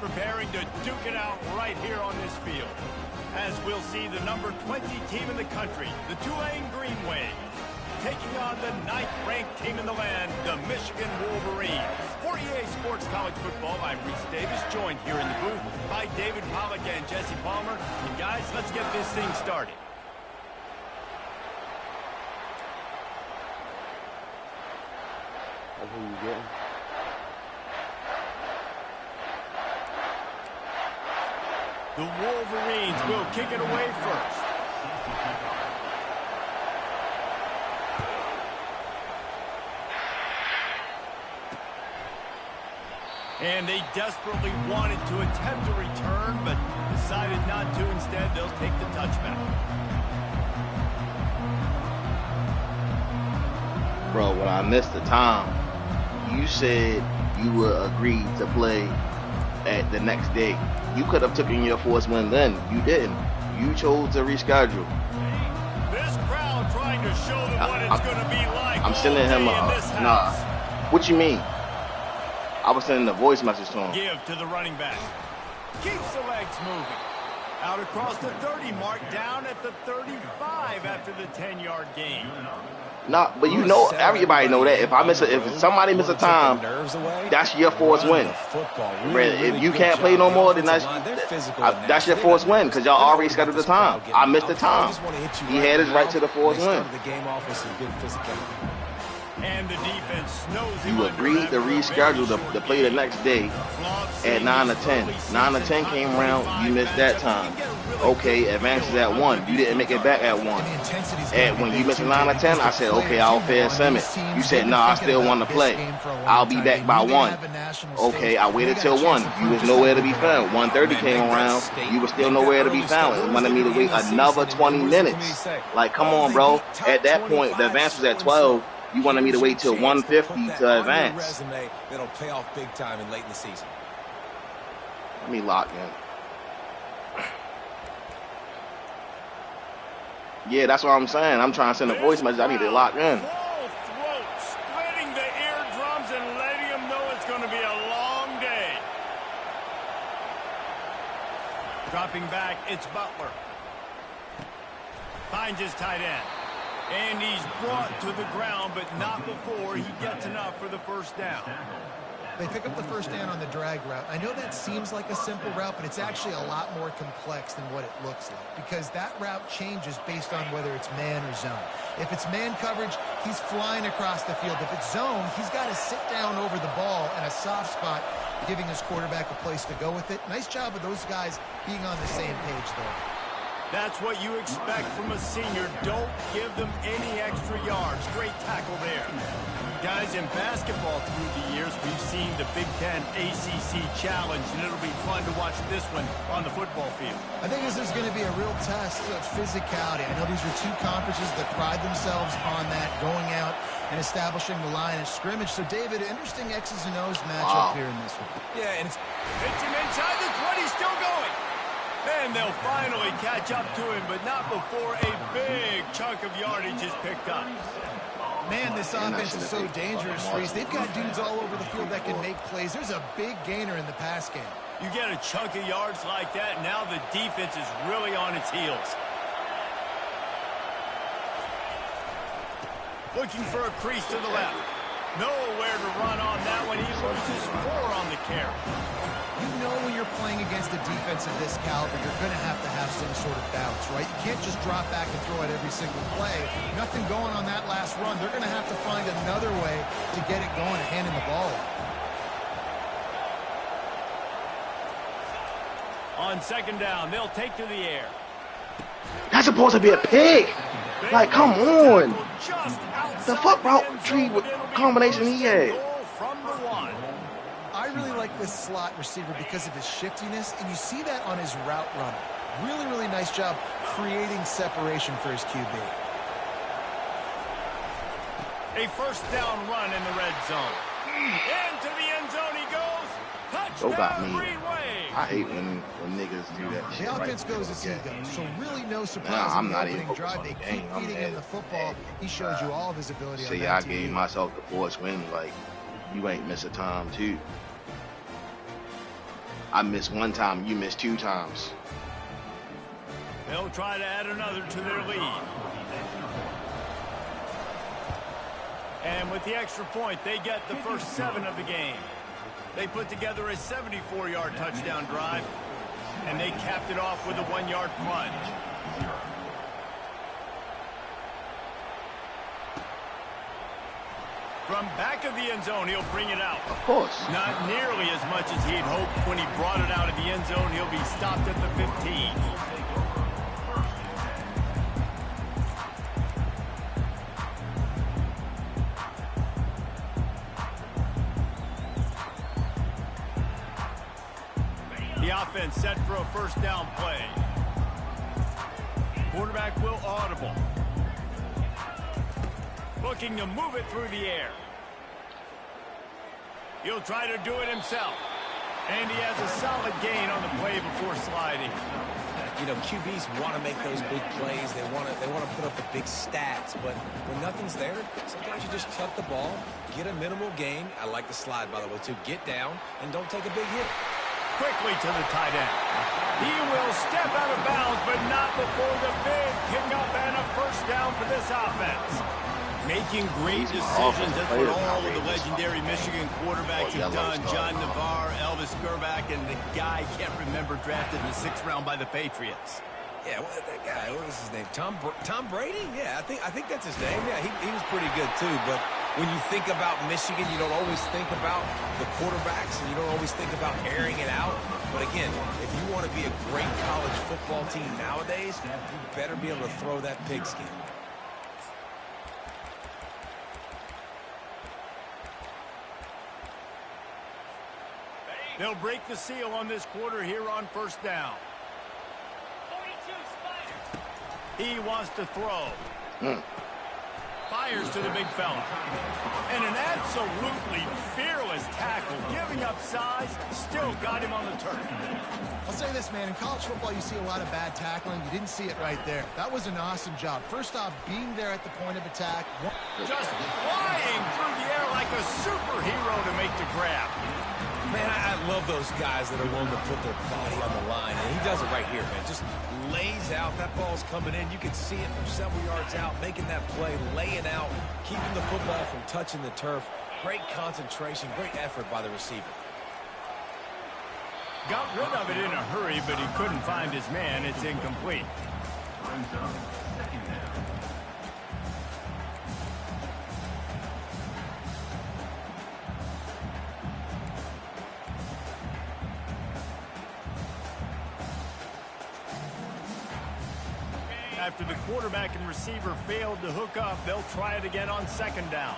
preparing to duke it out right here on this field. As we'll see the number 20 team in the country, the Tulane Green Wave, taking on the 9th-ranked team in the land, the Michigan Wolverines. For EA Sports College Football, I'm Reese Davis, joined here in the booth by David Pollack and Jesse Palmer. And guys, let's get this thing started. That's who you getting? The Wolverines will kick it away first. And they desperately wanted to attempt a return, but decided not to. Instead, they'll take the touchback. Bro, when I missed the time, you said you would agree to play at the next day. You could have taken your force win then. You didn't. You chose to reschedule. This crowd trying to show them what it's going to be like. I'm sending him nah. What you mean? I was sending a voice message to him. Give to the running back. Keeps the legs moving. Out across the 30 mark, down at the 35 after the 10-yard gain. Nah, but you know, everybody know that if somebody miss a time, that's your force win. If you can't play no more, then that's your force win because y'all already scheduled the time. I missed the time. He had his right to the force win. And the defense knows you agreed to reschedule to play the next day at 9 to 10. 9 to 10 came around, you missed that time. Okay, advances at 1. You didn't make it back at 1. And when you missed 9 to 10, I said, okay, I'll fair sim it. You said, no, I still want to play. I'll be back by 1. Okay, I waited till 1. You was nowhere to be found. 1:30 came around, you was still nowhere to be found. It wanted me to wait another 20 minutes. Like, come on, bro. At that point, the advance was at 12. You wanted me to wait till 1:50 to advance. That'll pay off big time and late in the season. Let me lock in. Yeah, that's what I'm saying. I'm trying to send a voice message. I need to lock in. Full throat, splitting the eardrums and letting them know it's going to be a long day. Dropping back, it's Butler. Finds his tight end. And he's brought to the ground, but not before he gets enough for the first down. They pick up the first down on the drag route. I know that seems like a simple route, but it's actually a lot more complex than what it looks like because that route changes based on whether it's man or zone. If it's man coverage, he's flying across the field. If it's zone, he's got to sit down over the ball in a soft spot, giving his quarterback a place to go with it. Nice job of those guys being on the same page, though. That's what you expect from a senior. Don't give them any extra yards. Great tackle there. Guys, in basketball through the years, we've seen the Big Ten ACC Challenge, and it'll be fun to watch this one on the football field. I think this is going to be a real test of physicality. I know these are two conferences that pride themselves on that, going out and establishing the line of scrimmage. So, David, interesting X's and O's matchup here in this one. Yeah, and it's him inside the 20, still going. And they'll finally catch up to him, but not before a big chunk of yardage is picked up. Man, this offense is so dangerous, Reese. They've got dudes all over the field that can make plays. There's a big gainer in the pass game. You get a chunk of yards like that, and now the defense is really on its heels. Looking for a crease to the left. Nowhere to run on that one. He loses 4 on the carry. You know when you're playing against a defense of this caliber, you're going to have some sort of bounce, right? You can't just drop back and throw it every single play. Nothing going on that last run. They're going to have to find another way to get it going and handing the ball off. On second down, they'll take to the air. That's supposed to be a pick. Like, come on. The fuck route tree with combination he had. I really like this slot receiver because of his shiftiness, and you see that on his route running. Really, really nice job creating separation for his QB. A first down run in the red zone. Into the end zone he goes. Touchdown, Green Wave. I hate when niggas do that shit. The offense goes as he goes, so really no surprise in the opening drive. They keep feeding him the football. He showed you all of his ability on that. See, I gave myself the force win. Like, you ain't miss a time, too. I missed one time, you missed 2 times. They'll try to add another to their lead. And with the extra point, they get the first 7 of the game. They put together a 74-yard touchdown drive, and they capped it off with a 1-yard plunge. From back of the end zone, he'll bring it out. Of course. Not nearly as much as he'd hoped. When he brought it out of the end zone, he'll be stopped at the 15. The offense set for a first down play. Quarterback will audible. Looking to move it through the air. He'll try to do it himself. And he has a solid gain on the play before sliding. You know, QBs want to make those big plays. They want to put up the big stats. But when nothing's there, sometimes you just tuck the ball, get a minimal gain. I like the slide, by the way, too. Get down and don't take a big hit. Quickly to the tight end. He will step out of bounds, but not before the big pickup and a first down for this offense. Making great decisions. That's what all of the legendary Michigan quarterbacks have done. John Navarre, Elvis Gerbach, and the guy I can't remember drafted in the 6th round by the Patriots. Yeah, well, that guy, what was his name? Tom Brady? Yeah, I think that's his name. Yeah, he was pretty good too. But when you think about Michigan, you don't always think about the quarterbacks, and you don't always think about airing it out. But again, if you want to be a great college football team nowadays, you better be able to throw that pigskin. They'll break the seal on this quarter here on first down. He wants to throw. Fires to the big fella. And an absolutely fearless tackle. Giving up size, still got him on the turf. I'll say this, man. In college football, you see a lot of bad tackling. You didn't see it right there. That was an awesome job. First off, being there at the point of attack. Just flying through the air like a superhero to make the grab. Man, I love those guys that are willing to put their body on the line. And he does it right here, man. Just lays out. That ball's coming in. You can see it from several yards out, making that play, laying out, keeping the football from touching the turf. Great concentration, great effort by the receiver. Got rid of it in a hurry, but he couldn't find his man. It's incomplete. After the quarterback and receiver failed to hook up, they'll try it again on second down.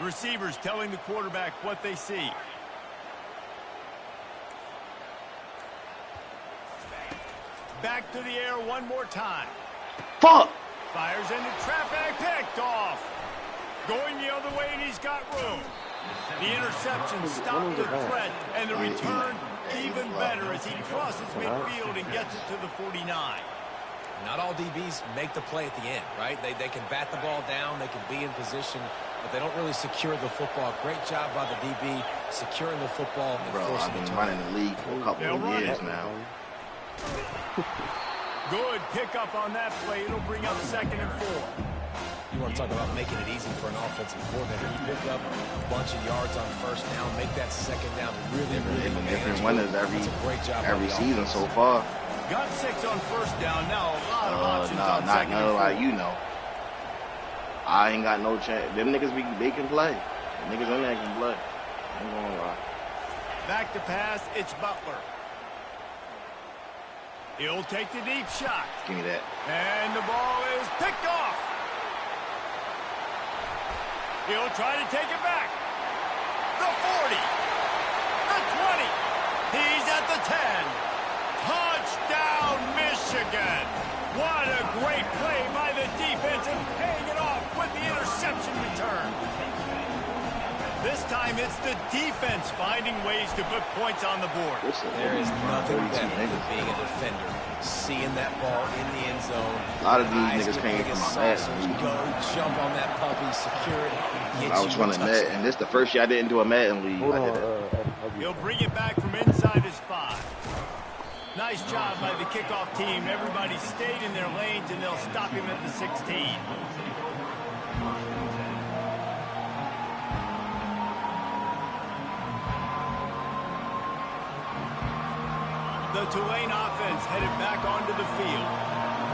Receivers telling the quarterback what they see. Back to the air one more time. Fuck! Fires into traffic, picked off. Going the other way, and he's got room. The interception stopped the threat, and the return even better as he crosses midfield and gets it to the 49. Not all DBs make the play at the end, right? They can bat the ball down, they can be in position, but they don't really secure the football. Great job by the DB securing the football and forcing I've the been turnover. running the league for a couple of years now. Good pickup on that play. It'll bring up 2nd and 4. You want to talk about making it easy for an offensive coordinator. You pick up a bunch of yards on first down, make that second down really They've been different manageable. winners That's a great job every by the season offense. so far. Got 6 on first down. Now a lot of options on Not 2nd and 4. like you know. I ain't got no chance. Them niggas, they can play. The niggas in there can play. I ain't gonna lie. Back to pass, it's Butler. He'll take the deep shot. Give me that. And the ball is picked off. He'll try to take it back. The 40. The 20. He's at the 10. Touchdown, Michigan. What a great play by the defense and paying it off with the interception return. This time it's the defense finding ways to put points on the board. There is nothing better than being a defender. Seeing that ball in the end zone. A lot of these niggas came from my Madden. Go jump on that puppy, secure it. I was running Madden, and this is the first year I didn't do a Madden league. He'll bring it back from inside his 5. Nice job by the kickoff team. Everybody stayed in their lanes, and they'll stop him at the 16. The Tulane offense headed back onto the field.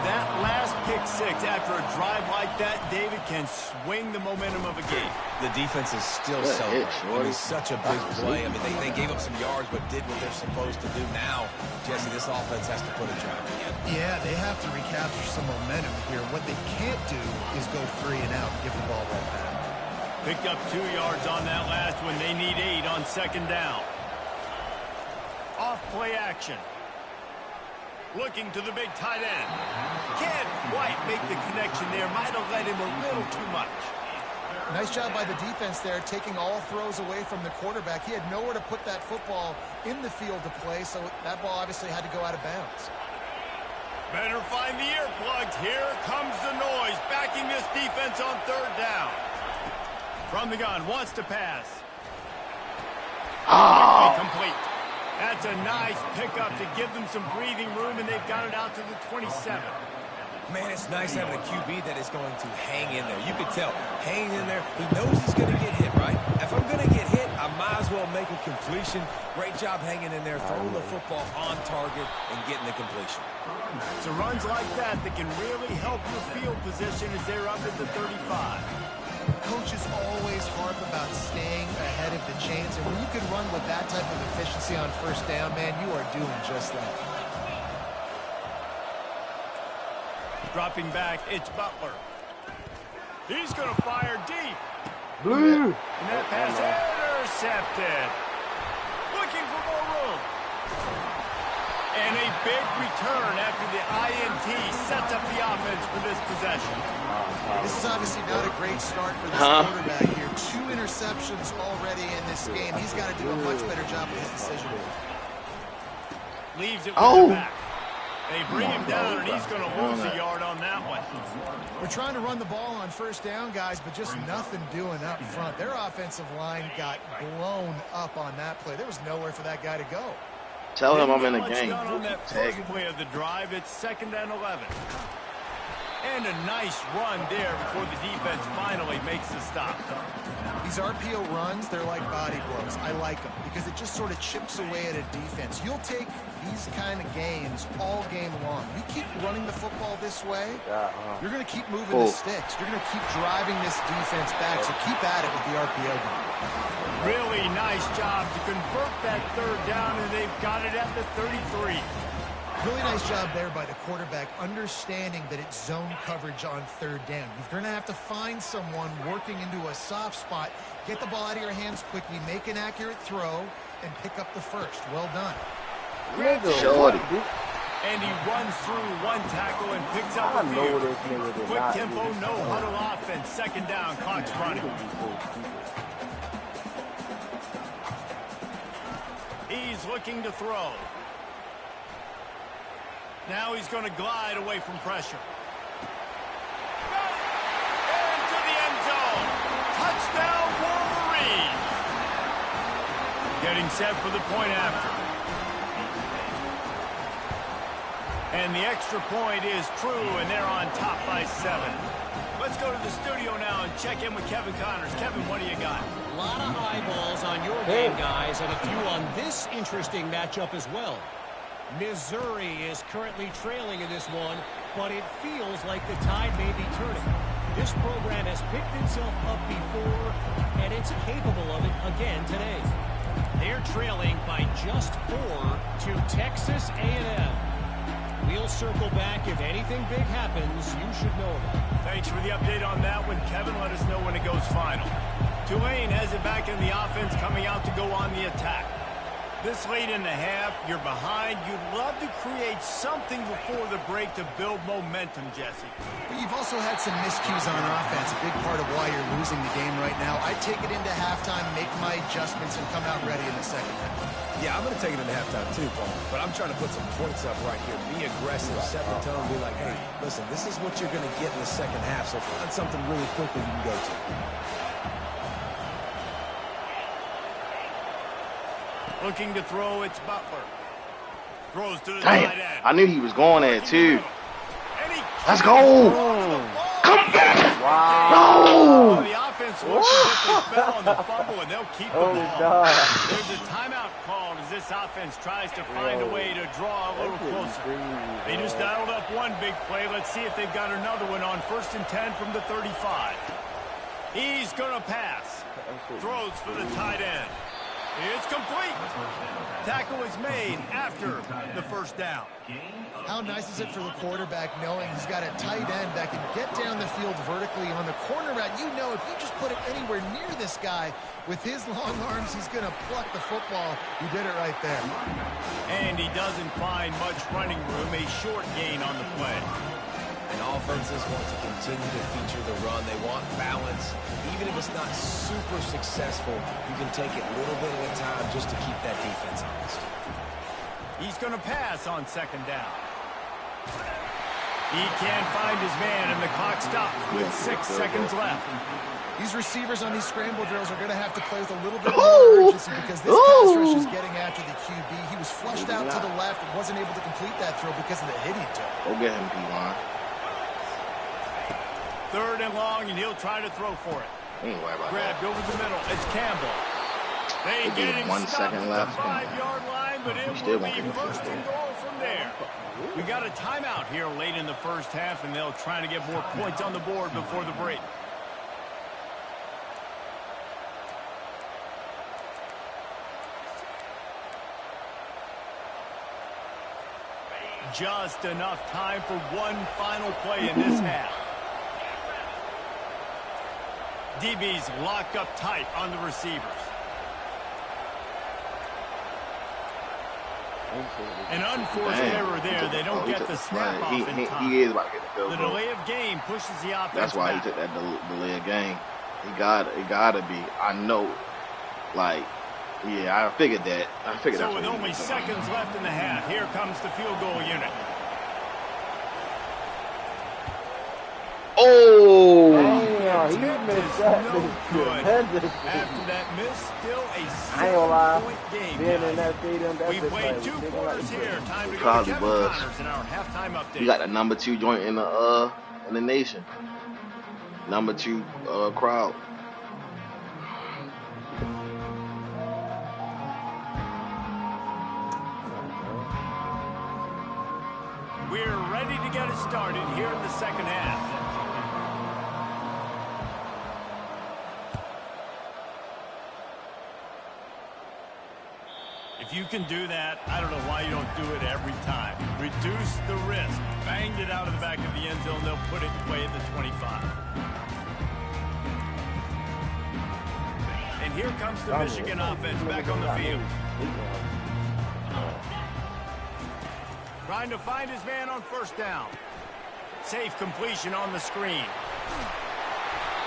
That last pick 6 after a drive like that, David, can swing the momentum of a game. The defense is still celebrating. It was such a big play. I mean, they gave up some yards but did what they're supposed to do. Now, Jesse, this offense has to put a drive together. Yeah, they have to recapture some momentum here. What they can't do is go 3 and out and give the ball right back. Picked up 2 yards on that last one. They need 8 on 2nd down. Off play action. Looking to the big tight end. Can't quite make the connection there. Might have led him a little too much. Nice job by the defense there, taking all throws away from the quarterback. He had nowhere to put that football in the field to play, so that ball obviously had to go out of bounds. Better find the earplugs. Here comes the noise, backing this defense on 3rd down. From the gun, wants to pass. Complete. That's a nice pickup to give them some breathing room, and they've got it out to the 27. Man, it's nice having a QB that is going to hang in there. You can tell, hanging in there, he knows he's going to get hit, right? If I'm going to get hit, I might as well make a completion. Great job hanging in there, throwing the football on target and getting the completion. So runs like that can really help your field position as they're up at the 35. Coaches always harp about staying ahead of the chains, and when you can run with that type of efficiency on 1st down, man, you are doing just that. Dropping back, it's Butler. He's going to fire deep. Blue. And that pass intercepted. Looking for more room. And a big return after the INT sets up the offense for this possession. This is obviously not a great start for this quarterback here. 2 interceptions already in this game. He's got to do a much better job with his decision. Leaves it with the back. They bring him down, and he's going to lose a yard on that one. We're trying to run the ball on 1st down, guys, but just nothing doing up front. Their offensive line got blown up on that play. There was nowhere for that guy to go. Tell him I'm in the game. On that first play of the drive, it's 2nd and 11. And a nice run there before the defense finally makes the stop. These RPO runs, they're like body blows. I like them because it just sort of chips away at a defense. You'll take these kind of games all game long. You keep running the football this way, you're going to keep moving the sticks. You're going to keep driving this defense back, so keep at it with the RPO game. Really nice job to convert that 3rd down, and they've got it at the 33. Really nice job there by the quarterback, understanding that it's zone coverage on 3rd down. You're going to have to find someone working into a soft spot, get the ball out of your hands quickly, make an accurate throw, and pick up the 1st. Well done. Shorty. And he runs through 1 tackle and picks up a few. Quick tempo, no huddle offense. 2nd down, clock's running. He's looking to throw. Now he's going to glide away from pressure. Into the end zone. Touchdown, Wolverines. Getting set for the point after. And the extra point is true, and they're on top by 7. Let's go to the studio now and check in with Kevin Connors. Kevin, what do you got? A lot of eyeballs on your game, guys, and a few on this interesting matchup as well. Missouri is currently trailing in this one, but it feels like the tide may be turning. This program has picked itself up before, and it's capable of it again today. They're trailing by just 4 to Texas A&M. We'll circle back. If anything big happens, you should know about it. Thanks for the update on that one, Kevin. Let us know when it goes final. Tulane has it back in the offense, coming out to go on the attack. This late in the half, you're behind. You'd love to create something before the break to build momentum, Jesse. But you've also had some miscues on offense, a big part of why you're losing the game right now. I'd take it into halftime, make my adjustments, and come out ready in the second half. Yeah, I'm going to take it into halftime too, Paul. But I'm trying to put some points up right here. Be aggressive, set the tone, be like, hey, listen, this is what you're going to get in the second half, so find something really quickly you can go to. Looking to throw, it's Butler. Throws to the Damn, tight end. I knew he was going there too. Let's go. Come back. Wow. No. The offense looks as if they fell on the fumble, and they'll keep the ball. There's a timeout called as this offense tries to find a way to draw a little closer. They just dialed up one big play. Let's see if they've got another one on 1st and 10 from the 35. He's going to pass. Throws for the tight end. It's complete. Tackle is made after the first down. How nice is it for the quarterback knowing he's got a tight end that can get down the field vertically on the corner route? You know, if you just put it anywhere near this guy with his long arms, he's going to pluck the football. You did it right there. And he doesn't find much running room, a short gain on the play. And offenses want to continue to feature the run. They want balance. Even if it's not super successful, you can take it little bit at a time just to keep that defense honest. He's going to pass on 2nd down. He can't find his man, and the clock stops with 6 seconds left. These receivers on these scramble drills are going to have to play with a little bit more urgency because this pass rush is getting after the QB. He was flushed out to the left and wasn't able to complete that throw because of the hit he took. Go get him, P-Line. 3rd and long, and he'll try to throw for it. Ain't worried about Grabbed over the middle. It's Campbell. They get him 1 stopped second at left. the 5-yard line, but it will be 1st and goal from there. We got a timeout here late in the first half, and they'll try to get more points on the board before the break. Just enough time for one final play in this half. DB's locked up tight on the receivers. An unforced error there. They don't get the snap off in time. He is about to get the field The goal. delay of game pushes the offense That's why back. he took that delay of game. It gotta be. I know. Like, yeah, I figured that. So with only seconds left in the half, here comes the field goal unit. Oh! Damn, he missed that. No good. After that miss, still a 7-point game. Being in that stadium, that We bitch played was 2 kicking quarters like here. Time to go Probably to Kevin was. Connors in our halftime update. You got the number 2 joint in the nation. Number 2 crowd. We're ready to get it started here in the second half. If you can do that, I don't know why you don't do it every time. Reduce the risk. Banged it out of the back of the end zone. They'll put it away at the 25. And here comes the Michigan offense back on the field. Trying to find his man on 1st down. Safe completion on the screen.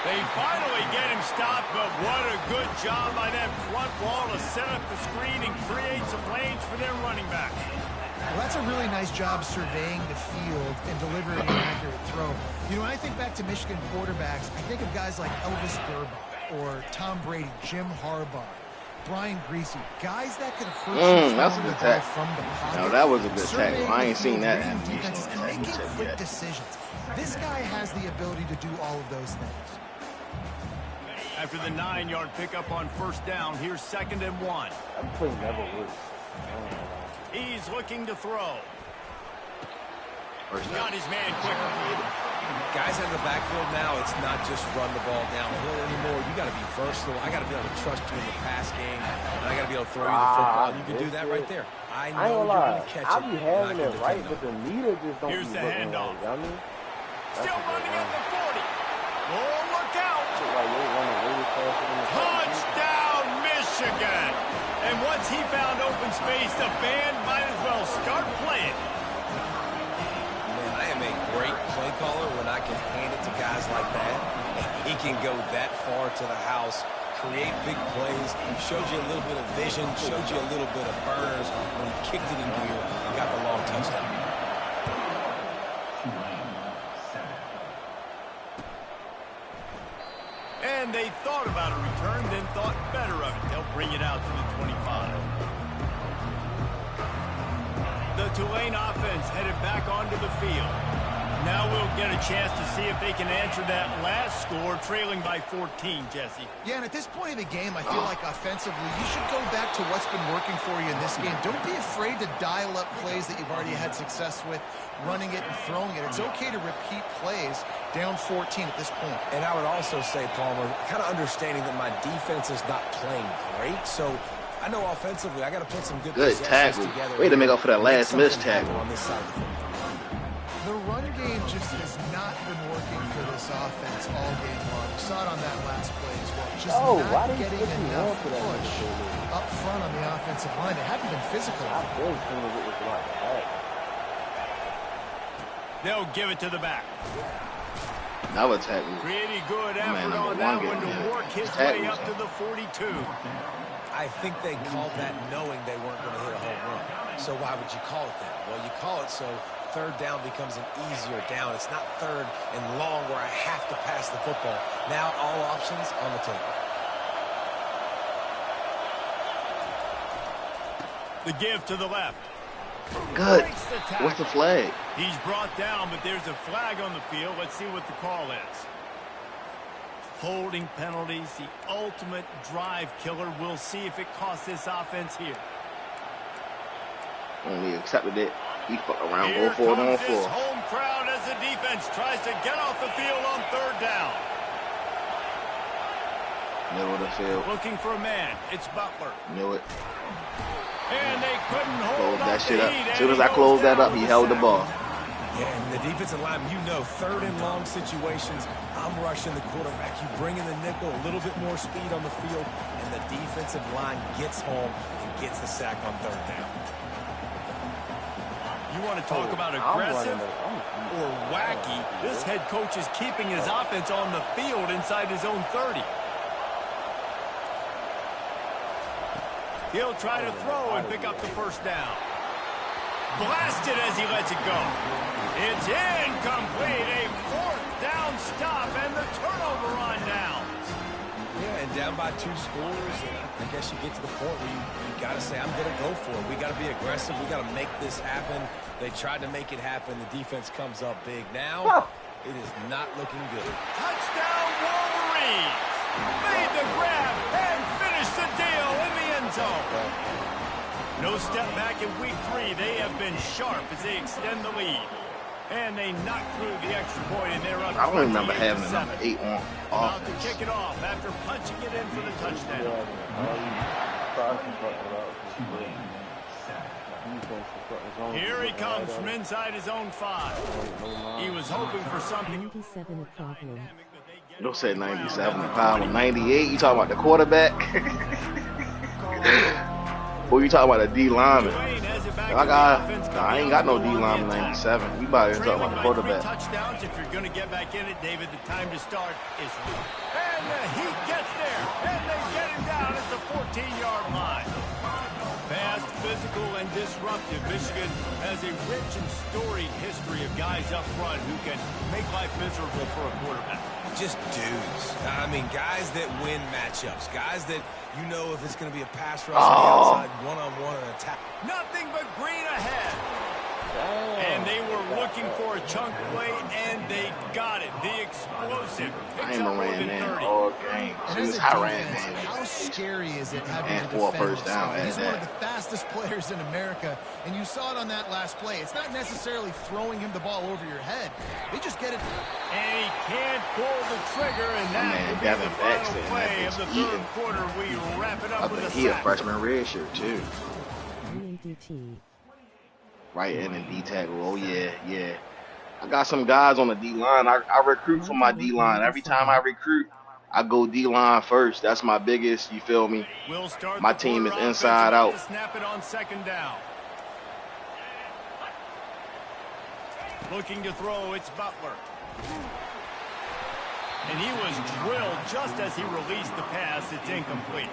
They finally get him stopped, but what a good job by that front wall to set up the screen and create some lanes for their running back. Well, that's a really nice job surveying the field and delivering an accurate throw. You know, when I think back to Michigan quarterbacks, I think of guys like Elvis Gerbach or Tom Brady, Jim Harbaugh, Brian Greasy, guys that could hurt you That's a good tackle. from the pocket. No, that was a good tackle. Surveying I the ain't seen field, that reading animation defenses, on and that making yet. quick decisions. This guy has the ability to do all of those things. After the 9-yard pickup on 1st down, here's 2nd and 1. that play never works. He's looking to throw. First Got down. his man quicker. Guys in the backfield now, it's not just run the ball downhill anymore. You got to be versatile. I got to be able to trust you in the pass game, and I got to be able to throw you the football. And you can do that right there. I I know ain't you're gonna going lie. to catch I it. be and having I it can right, depend but on the meter just don't Here's be the looking handoff. right. You know what I mean? Still running at the 40. Oh, look out. Shit like you're running really fast in the Touchdown, Michigan. And once he found open space, the band might as well start playing. Man, I am a great play caller when I can hand it to guys like that. He can go that far to the house, create big plays, showed you a little bit of vision, showed you a little bit of burners when he kicked it in gear and got the long touchdown. And they thought about a return, then thought better of it. They'll bring it out to the 25. The Tulane offense headed back onto the field. Now we'll get a chance to see if they can answer that last score, trailing by 14, Jesse. Yeah, and at this point of the game, I feel like offensively, you should go back to what's been working for you in this game. Don't be afraid to dial up plays that you've already had success with, running it and throwing it. It's okay to repeat plays down 14 at this point. And I would also say, Palmer, kind of understanding that my defense is not playing great, so I know offensively I got to put some good tackle. Together. Way to make up for that last missed tackle. On this side of the football. The run game just has not been working for this offense all game long. We saw it on that last play as well. Just not getting enough push up front on the offensive line. It hadn't been physical. They'll give it to the back. Another tackle. Pretty good effort on that one to work his way up to the 42. I think they called that knowing they weren't going to hit a home run. So why would you call it that? Well, you call it so third down becomes an easier down. It's not third and long where I have to pass the football. Now all options on the table. The give to the left. Good. What's the flag? He's brought down, but there's a flag on the field. Let's see what the call is. Holding penalties, the ultimate drive killer. We'll see if it costs this offense here. Only accepted it. He fucked around, Here go for it on comes four. this home crowd as the defense tries to get off the field on third down. Middle of the field. Looking for a man. It's Butler. Knew it. And they couldn't hold Close that up shit the up. heat, As soon as I and he closed goes that up, down he with held the sack. ball. Yeah, and the defensive line, you know, third and long situations, I'm rushing the quarterback. You bring in the nickel, a little bit more speed on the field, and the defensive line gets home and gets the sack on third down. You want to talk about aggressive or wacky? This head coach is keeping his offense on the field inside his own 30. He'll try to throw and pick up the first down. Blasted as he lets it go. It's incomplete. A fourth down stop and the turnover on downs. Yeah, and down by 2 scores, and I guess you get to the point where you got to say, I'm going to go for it. We got to be aggressive. We got to make this happen. They tried to make it happen. The defense comes up big. Now, it is not looking good. Touchdown Wolverines. Made the grab and finished the deal in the end zone. No step back in week 3. They have been sharp as they extend the lead. And they knock through the extra point, and they're up. I don't remember having a number 8 on About to offense. kick it off after punching it in for the touchdown. Here he comes from inside his own 5. He was hoping for something. 97 problem. Don't say 97 problem. 98. You talking about the quarterback? Or you talking about the D lineman? I ain't got no D lineman 97. We about to talk about the quarterback. Touchdowns. If you're going to get back in it, David, the time to start is right. And the Heat gets there, and they get him down at the 14-yard line. Fast, physical, and disruptive. Michigan has a rich and storied history of guys up front who can make life miserable for a quarterback. Just dudes. I mean, guys that win matchups. Guys that you know if it's going to be a pass rush on the outside, one-on-one and attack. Nothing but green ahead. And they were looking for a chunk play, and they got it. The explosive. I ain't ran in all game. As I ran in. How scary is it having And to 4 defend first down this? at He's one of that. the fastest players in America, and you saw it on that last play. It's not necessarily throwing him the ball over your head. They just get it. And he can't pull the trigger, and that Man, will be Devin the final Baxter, play of the that third bitch quarter. We wrap it I up with a think he a sack. freshman red shirt too. DT. Right in and D tackle. Oh yeah, yeah. I got some guys on the D line. I recruit for my D line. Every time I recruit, I go D-line first. That's my biggest, you feel me? We'll start My the team is quarter inside offense about out. to snap it on second down. Looking to throw, it's Butler. And he was drilled just as he released the pass. It's incomplete.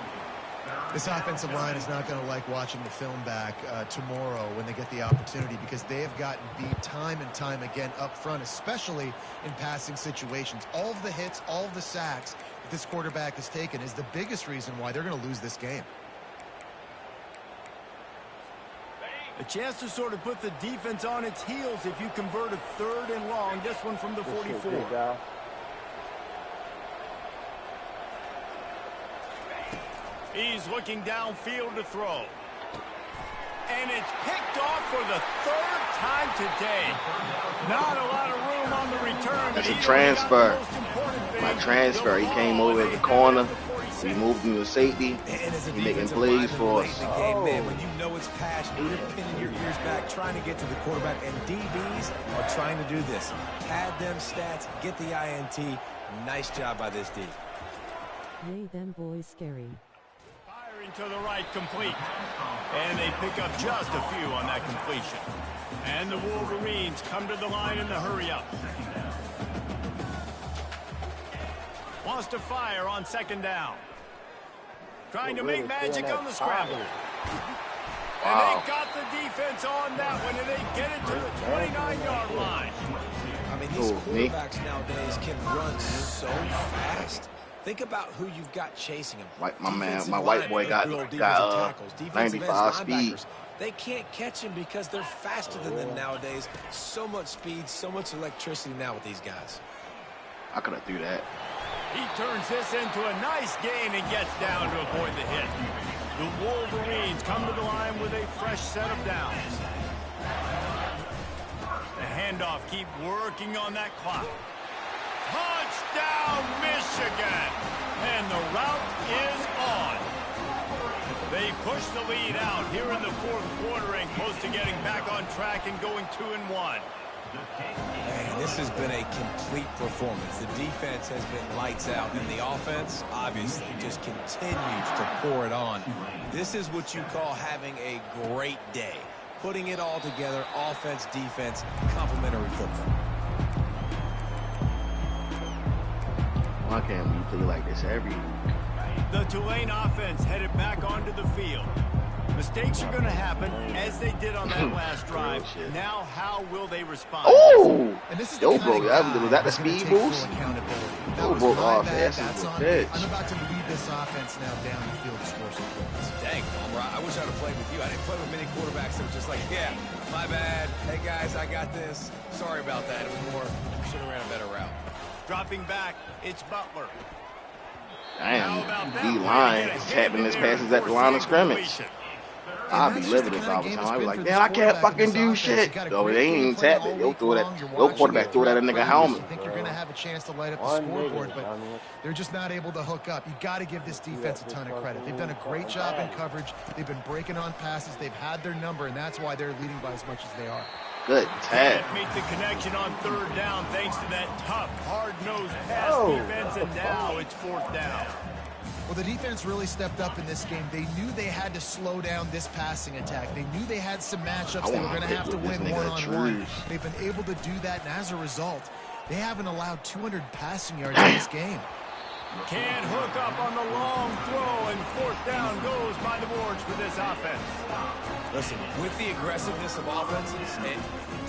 This offensive line is not going to like watching the film back tomorrow when they get the opportunity, because they have gotten beat time and time again up front, especially in passing situations. All of the hits, all of the sacks that this quarterback has taken is the biggest reason why they're going to lose this game. A chance to sort of put the defense on its heels if you convert a 3rd and long. This one from the 44. He's looking downfield to throw. And it's picked off for the 3rd time today. Not a lot of room on the return. That's a transfer. My transfer. He came over at the corner. We moved him to safety. He's making plays for us. Man, when you know it's passion, you're pinning your ears back, trying to get to the quarterback, and DBs are trying to do this. Pad them stats, get the INT. Nice job by this D. Yay, them boys scary. Firing to the right, complete. And they pick up just a few on that completion. And the Wolverines come to the line in the hurry-up. Wants to fire on second down. Trying to make magic on the scramble. And they got the defense on that one, and they get it to the 29-yard line. I mean, these quarterbacks nowadays can run so fast. Think about who you've got chasing them. My white boy got 95 speed. They can't catch him because they're faster than them nowadays. So much speed, so much electricity now with these guys. I could have threw that. He turns this into a nice gain and gets down to avoid the hit. The Wolverines come to the line with a fresh set of downs. The handoff, keep working on that clock. Touchdown, Michigan! And the route is on. They push the lead out here in the 4th quarter and close to getting back on track and going 2-1. Man, this has been a complete performance. The defense has been lights out, and the offense, obviously, just continues to pour it on. This is what you call having a great day. Putting it all together, offense, defense, complementary football. Why can't we play like this every week? The Tulane offense headed back onto the field. Mistakes are going to happen, as they did on that last drive. Now, how will they respond? Oh! And this is Yo, bro, was that the speed boost? Yo, bro, that's on me. I'm about to lead this offense now down the field to score some points. Dang, Homer, I wish I would have played with you. I didn't play with many quarterbacks that were just like, yeah, my bad. Hey, guys, I got this. Sorry about that. It was more, should have ran a better route. Dropping back, it's Butler. Damn, D-line is tapping his passes at the line of scrimmage. I'll be living this all the time. I'll be like, damn, I can't fucking do shit. Yo, they ain't even tap it. Yo, quarterback throw that in nigga helmet. I think you're going to have a chance to light up the scoreboard, but they're just not able to hook up. You got to give this defense a ton of credit. They've done a great job in coverage. They've been breaking on passes. They've had their number, and that's why they're leading by as much as they are. Good tap. Can't make the connection on 3rd down thanks to that tough, hard-nosed pass defense, and now it's 4th down. Well, the defense really stepped up in this game. They knew they had to slow down this passing attack. They knew they had some matchups they were going to have to win one-on-one. They've been able to do that, and as a result, they haven't allowed 200 passing yards in this game. Can't hook up on the long throw, and 4th down goes by the boards for this offense. Listen, with the aggressiveness of offenses and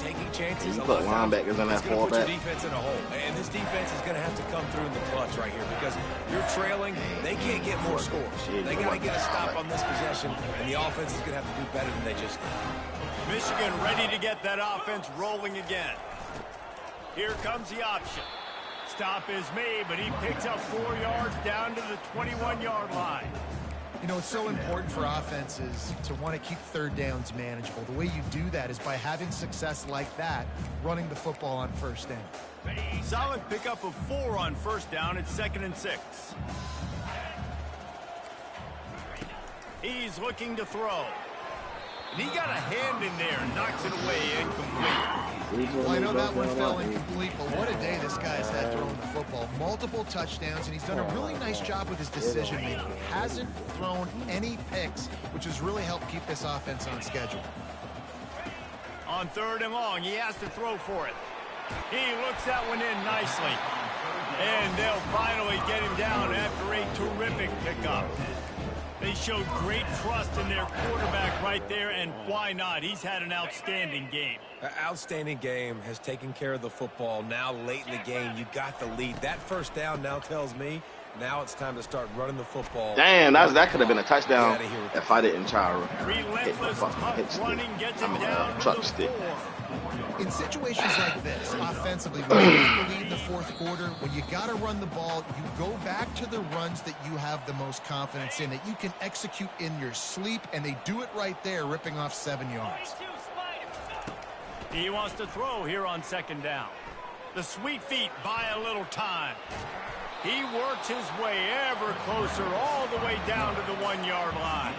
taking chances, you put linebackers in that put fallback. your defense in a hole. And this defense is going to have to come through in the clutch right here because you're trailing. They can't get more scores. They got to get a stop on this possession, and the offense is going to have to do better than they just did. Michigan ready to get that offense rolling again. Here comes the option. Stop is made, but he picks up 4 yards down to the 21-yard line. You know, it's so important for offenses to want to keep 3rd downs manageable. The way you do that is by having success like that, running the football on 1st down. Solid pickup of 4 on 1st down. It's 2nd and 6. He's looking to throw. And he got a hand in there and knocks it away incomplete. Well, I know that one fell incomplete, but what a day this guy has had throwing the football. Multiple touchdowns, and he's done a really nice job with his decision-making. Hasn't thrown any picks, which has really helped keep this offense on schedule. On 3rd and long, he has to throw for it. He looks that one in nicely. And they'll finally get him down after a terrific pickup. They showed great trust in their quarterback right there, and why not? He's had an outstanding game. Outstanding game, has taken care of the football. Now late in the game, you got the lead. That first down now tells me now it's time to start running the football. Damn, that could have been a touchdown if I didn't try to hit the fucking running gets him down truck stick. In situations like this, offensively, when you get the lead in the 4th quarter, when you got to run the ball, you go back to the runs that you have the most confidence in, that you can execute in your sleep, and they do it right there, ripping off 7 yards. He wants to throw here on 2nd down. The sweet feet buy a little time. He works his way ever closer all the way down to the 1-yard line.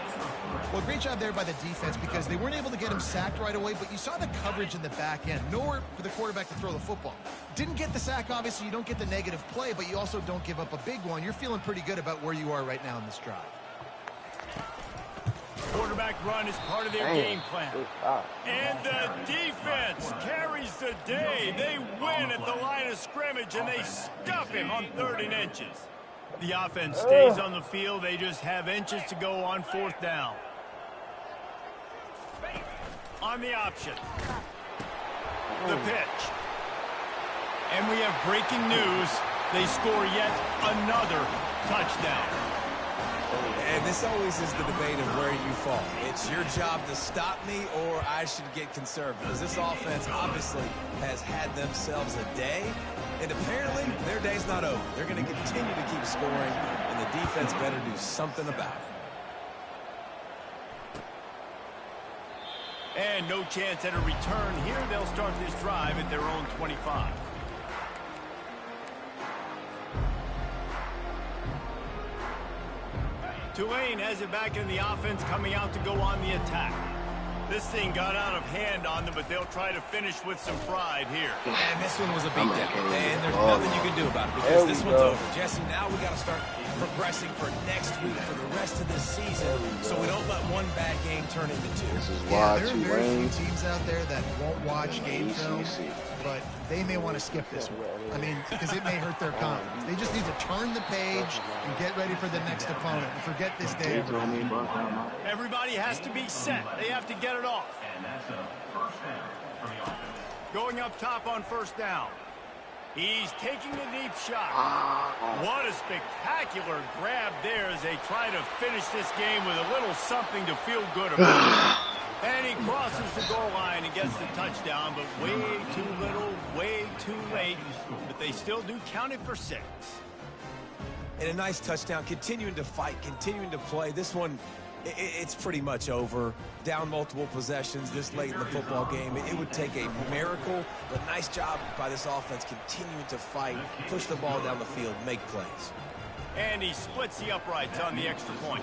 Well, great job there by the defense because they weren't able to get him sacked right away, but you saw the coverage in the back end. Nowhere for the quarterback to throw the football. Didn't get the sack, obviously. You don't get the negative play, but you also don't give up a big one. You're feeling pretty good about where you are right now in this drive. Quarterback run is part of their game plan. And the defense carries the day. They win at the line of scrimmage, and they stuff him on 3rd and inches. The offense stays on the field. They just have inches to go on 4th down. On the option. The pitch. And we have breaking news. They score yet another touchdown. And this always is the debate of where you fall. It's your job to stop me or I should get conservative. Because this offense obviously has had themselves a day. And apparently their day's not over. They're going to continue to keep scoring. And the defense better do something about it. And no chance at a return here. They'll start this drive at their own 25. Tulane has it back in the offense, coming out to go on the attack. This thing got out of hand on them, but they'll try to finish with some pride here. And this one was a beatdown. And there's nothing you can do about it because this one's over. Jesse, now we got to start progressing for next week for the rest of this season so we don't let one bad game turn into 2. This is why there are very few teams out there that won't watch game film, but they may want to skip this one. I mean, because it may hurt their confidence. They just need to turn the page and get ready for the next opponent and forget this day. Everybody has to be set. They have to get it off. Going up top on 1st down. He's taking a deep shot. What a spectacular grab there as they try to finish this game with a little something to feel good about. And he crosses the goal line and gets the touchdown, but way too little, way too late. But they still do count it for 6. And a nice touchdown, continuing to fight, continuing to play. This one, it's pretty much over. Down multiple possessions this late in the football game. It would take a miracle, but nice job by this offense continuing to fight, push the ball down the field, make plays. And he splits the uprights on the extra point.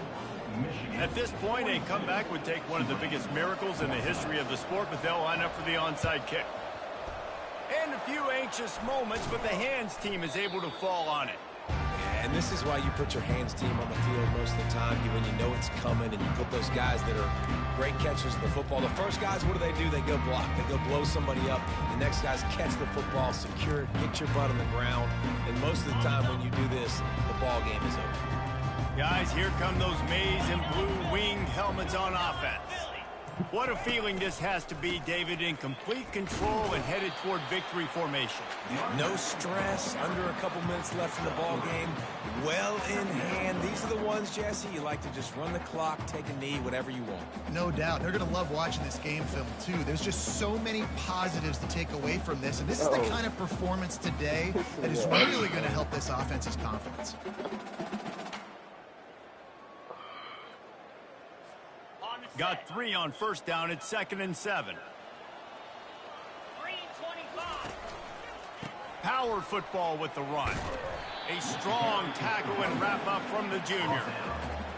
At this point, a comeback would take one of the biggest miracles in the history of the sport, but they'll line up for the onside kick. And a few anxious moments, but the hands team is able to fall on it. And this is why you put your hands team on the field most of the time when you know it's coming, and you put those guys that are great catchers of the football. The first guys, what do? They go block. They go blow somebody up. The next guys catch the football, secure it, get your butt on the ground. And most of the time when you do this, the ball game is over. Guys, here come those maize and blue winged helmets on offense. What a feeling this has to be, David, in complete control and headed toward victory formation. No stress, under a couple minutes left in the ball game, well in hand. These are the ones, Jesse, you like to just run the clock, take a knee, whatever you want. No doubt. They're going to love watching this game film, too. There's just so many positives to take away from this, and this is the kind of performance today that is really going to help this offense's confidence. Got 3 on 1st down. It's 2nd and 7. Power football with the run. A strong tackle and wrap up from the junior.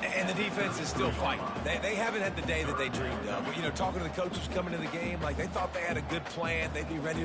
And the defense is still fighting. They haven't had the day that they dreamed of. But, you know, talking to the coaches coming to the game, like they thought they had a good plan. They'd be ready